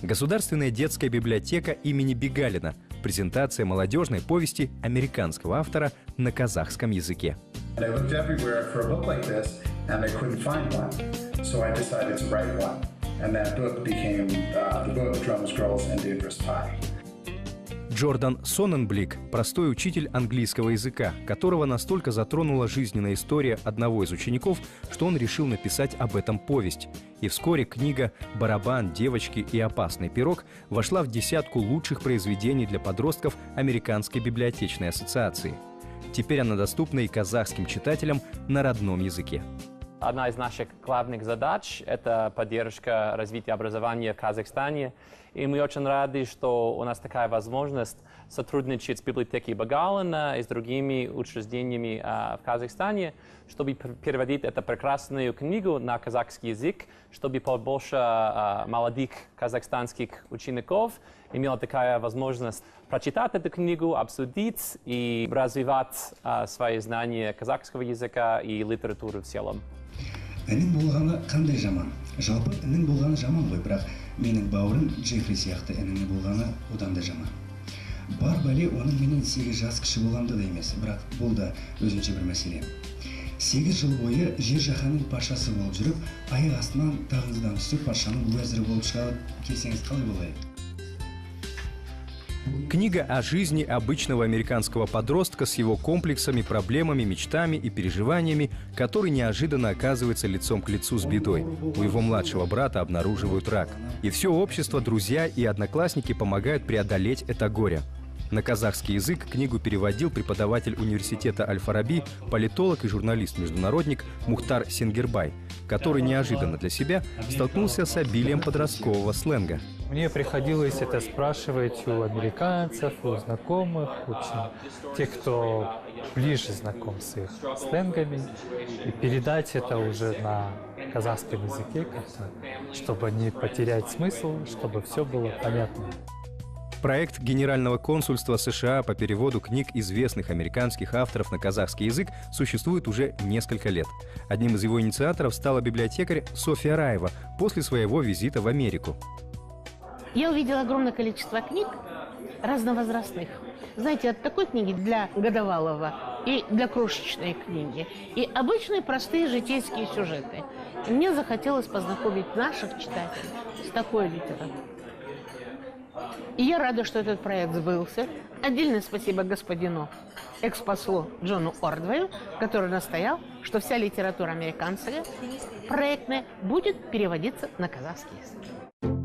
Государственная детская библиотека имени Бегалина. Презентация молодежной повести американского автора на казахском языке. Джордан Сонненблик – простой учитель английского языка, которого настолько затронула жизненная история одного из учеников, что он решил написать об этом повесть. И вскоре книга «Барабан, девочки и опасный пирог» вошла в десятку лучших произведений для подростков Американской библиотечной ассоциации. Теперь она доступна и казахским читателям на родном языке. Одна из наших главных задач – это поддержка развития образования в Казахстане. И мы очень рады, что у нас такая возможность сотрудничать с библиотекой Бегалина и с другими учреждениями в Казахстане, чтобы переводить эту прекрасную книгу на казахский язык, чтобы побольше молодых казахстанских учеников имела такая возможность прочитать эту книгу, обсудить и развивать свои знания казахского языка и литературы в целом. Інің болғаны қандай жаман? Жалпы інің болғаны жаман ғой, бірақ менің бауырым Джеффри сияқты ініңе болғаны одан да жаман. Бар бәле оның менен 8 жас кіші болғанда да емес, бірақ бұл да өзінше бір мәселе. 8 жыл бойы жер жаһанның патшасы болып жүріп, аяқ астынан тағыңыздан түсіп, патшаның уәзірі болып шығып келсеңіз қалай болайық? Книга о жизни обычного американского подростка с его комплексами, проблемами, мечтами и переживаниями, который неожиданно оказывается лицом к лицу с бедой. У его младшего брата обнаруживают рак. И все общество, друзья и одноклассники помогают преодолеть это горе. На казахский язык книгу переводил преподаватель университета Аль-Фараби, политолог и журналист-международник Мухтар Сенгербай, который неожиданно для себя столкнулся с обилием подросткового сленга. Мне приходилось это спрашивать у американцев, у знакомых, тех, кто ближе знаком с их сленгами, и передать это уже на казахском языке, чтобы не потерять смысл, чтобы все было понятно. Проект Генерального консульства США по переводу книг известных американских авторов на казахский язык существует уже несколько лет. Одним из его инициаторов стала библиотекарь Софья Раева после своего визита в Америку. Я увидела огромное количество книг разновозрастных. Знаете, от такой книги для годовалого и для крошечной книги, и обычные простые житейские сюжеты. И мне захотелось познакомить наших читателей с такой литературой. И я рада, что этот проект сбылся. Отдельное спасибо господину экс-послу Джону Ордвею, который настоял, что вся литература американская проектная будет переводиться на казахский язык.